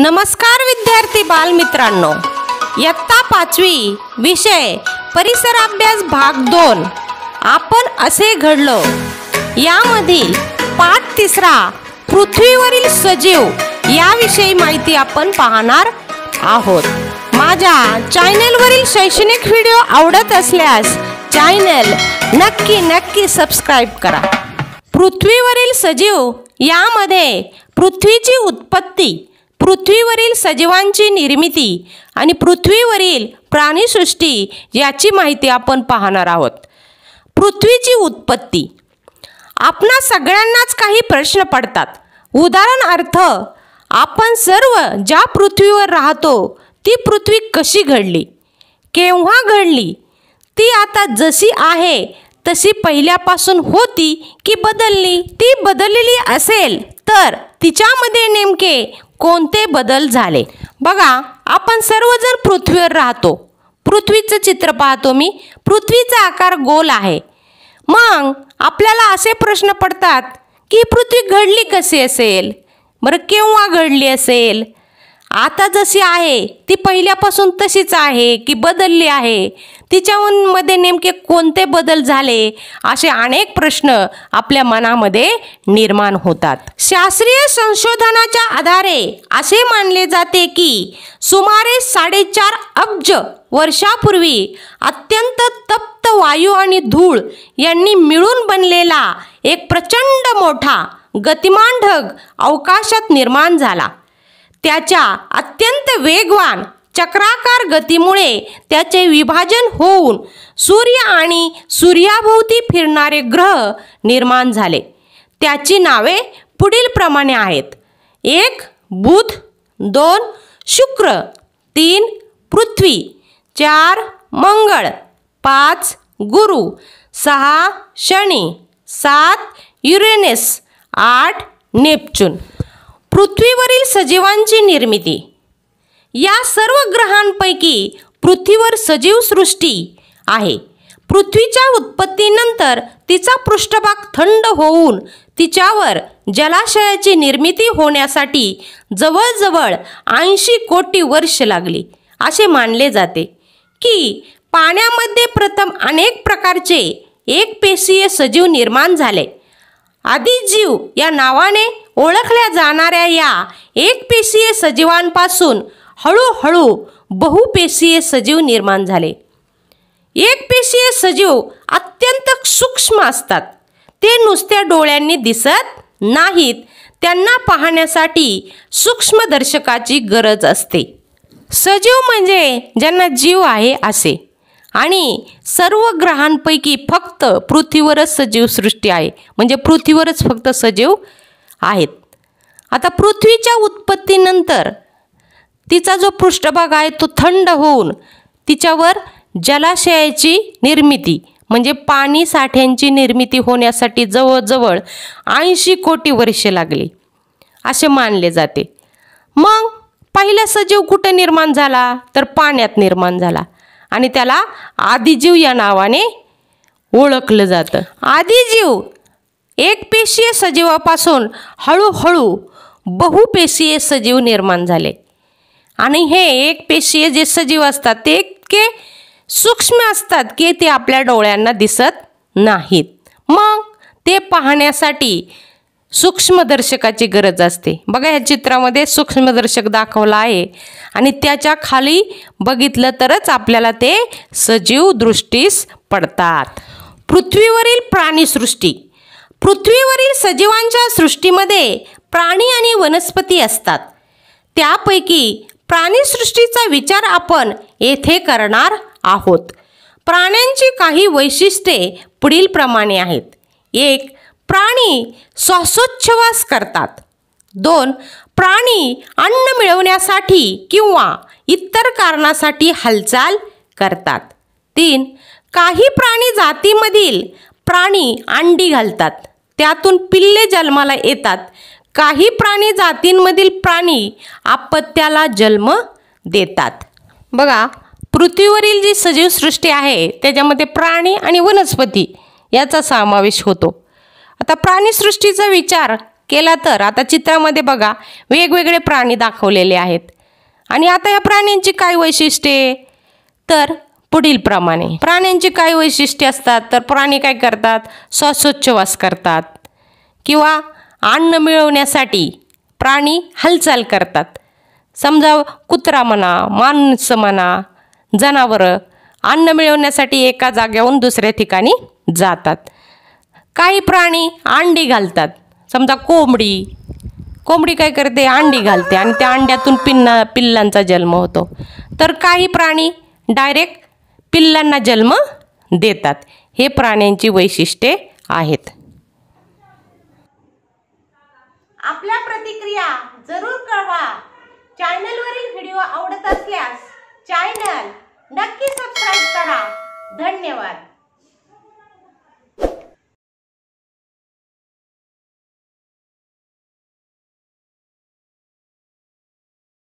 नमस्कार विद्यार्थी बालमित्रांनो, इयत्ता 5वी विषय परिसर अभ्यास भाग 2 आपण असे घडलो यामधील पाठ 3 पृथ्वीवरील सजीव याविषयी माहिती आपण पाहणार आहोत। माझ्या चॅनलवरील शैक्षणिक व्हिडिओ आवडत असल्यास चॅनल नक्की सबस्क्राइब करा। पृथ्वीवरील सजीव यामध्ये पृथ्वीची उत्पत्ती, पृथ्वीवरील सजीवांची निर्मिती आणि पृथ्वीवरील प्राणीसृष्टी याची माहिती आपण पाहणार आहोत। पृथ्वीची उत्पत्ती, आपणा सगळ्यांनाच काही प्रश्न पडतात। उदाहरणार्थ, आपण सर्व ज्या पृथ्वीवर राहतो ती पृथ्वी कशी घडली, केव्हा घडली, ती आता जशी आहे तशी पहिल्यापासून होती की बदलली, ती बदललेली असेल तर तिच्यामध्ये नेमके कोणते बदल झाले। बघा, आपण सर्वजण पृथ्वीवर राहतो। पृथ्वीचं चित्र पाहतो मी। पृथ्वीचा आकार गोल आहे। मग आपल्याला असे प्रश्न पडतात की पृथ्वी घडली कशी असेल, बरं केव्हा घडली असेल, आता जशी आहे ती पहिल्यापासून तशीच आहे की बदलली आहे, तिच्यामध्ये नेमके कोणते बदल झाले, असे अनेक प्रश्न आपल्या मनामध्ये निर्माण होतात। शास्त्रीय संशोधनाच्या आधारे असे मानले जाते की सुमारे 4.5 अब्ज वर्षापूर्वी अत्यंत तप्त वायू आणि धूळ यांनी मिळून बनलेला एक प्रचंड मोठा गतिमान ढग अवकाशात निर्माण झाला। त्याच्या अत्यंत वेगवान चक्राकार गतीमुळे त्याचे विभाजन होऊन सूर्य आणि सूर्याभोवती फिरणारे ग्रह निर्माण झाले। त्याची नावे पुढील प्रमाणे आहेत: 1 बुध, 2 शुक्र, 3 पृथ्वी, 4 मंगळ, 5 गुरु, 6 शनी, 7 युरेनस, 8 नेपच्यून। पृथ्वीवरील सजीवांची निर्मिती, या सर्व ग्रहांपैकी पृथ्वीवर सजीव सृष्टी आहे। पृथ्वीच्या उत्पत्तीनंतर तिचा पृष्ठभाग थंड होऊन तिच्यावर जलाशयाची निर्मिती होण्यासाठी जवळजवळ 80 कोटी वर्ष लागली असे मानले जाते की पाण्यामध्ये प्रथम अनेक प्रकारचे एकपेशीय सजीव निर्माण झाले। आदिजीव या नावाने ओळखल्या जाणाऱ्या या एकपेशीय सजीवांपासून हळूहळू बहुपेशीय सजीव निर्माण झाले। एकपेशीय सजीव अत्यंत सूक्ष्म असतात। ते नुसत्या डोळ्यांनी दिसत नाहीत, त्यांना पाहण्यासाठी सूक्ष्मदर्शकाची गरज असते। सजीव म्हणजे ज्यांना जीव आहे असे, आणि सर्व ग्रहांपैकी फक्त पृथ्वीवरच सजीव सृष्टी आहे, म्हणजे पृथ्वीवरच फक्त सजीव आहेत। आता पृथ्वीच्या उत्पत्तीनंतर तिचा जो पृष्ठभाग आहे तो थंड होऊन तिच्यावर जलाशयाची निर्मिती म्हणजे पाणी साठ्यांची निर्मिती होण्यासाठी जवळजवळ 80 कोटी वर्षे लागली असे मानले जाते। मग पहिला सजीव कुठे निर्माण झाला तर पाण्यात निर्माण झाला, आणि त्याला आदिजीव या नावाने ओळखलं जातं। आदिजीव एकपेशीय सजीवापासून हळूहळू बहुपेशीय सजीव निर्माण झाले, आणि हे एकपेशीय जे सजीव असतात ते इतके सूक्ष्म असतात की ते आपल्या डोळ्यांना दिसत नाहीत। मग ते पाहण्यासाठी सूक्ष्मदर्शकाची गरज असते। बघा, ह्या चित्रामध्ये सूक्ष्मदर्शक दाखवला आहे, आणि त्याच्या खाली बघितलं तरच आपल्याला ते सजीव दृष्टीस पडतात। पृथ्वीवरील प्राणीसृष्टी, पृथ्वीवरील सजीवांच्या सृष्टीमध्ये प्राणी आणि वनस्पती असतात। त्यापैकी प्राणीसृष्टीचा विचार आपण येथे करणार आहोत। प्राण्यांची काही वैशिष्ट्ये पुढील प्रमाणे आहेत: 1 प्राणी श्वासोच्छवास करतात, 2 प्राणी अन्न मिळवण्यासाठी किंवा इतर कारणासाठी हालचाल करतात, 3 काही प्राणी जातीमधील प्राणी अंडी घालतात, त्यातून पिल्ले जन्माला येतात। काही प्राणी जातींमधील प्राणी अपत्याला जन्म देतात। बघा, पृथ्वीवरील जी सजीव सृष्टी आहे त्याच्यामध्ये प्राणी आणि वनस्पती याचा समावेश होतो। आता प्राणीसृष्टीचा विचार केला तर आता चित्रामध्ये बघा वेगवेगळे प्राणी दाखवलेले आहेत. आणि आता या प्राण्यांची काय वैशिष्ट्ये तर पुढील प्रमाणे. प्राण्यांची काय वैशिष्ट्ये असतात तर प्राणी काय करतात, श्वासोच्छवास करतात किंवा अन्न मिळवण्यासाठी प्राणी हालचाल करतात. समजा कुत्रा म्हणा, माणूस म्हणा, जनावरं अन्न मिळवण्यासाठी एका जागेहून दुसऱ्या ठिकाणी जातात. काही प्राणी अंडी घालतात. समजा कोंबडी काय करते, अंडी घालते आणि त्या अंड्यातून पिल्लांचा जन्म होतो. तर काही प्राणी डायरेक्ट पिल्लांना जन्म देतात. हे प्राण्यांची वैशिष्ट्ये आहेत. आपल्या प्रतिक्रिया जरूर कळवा.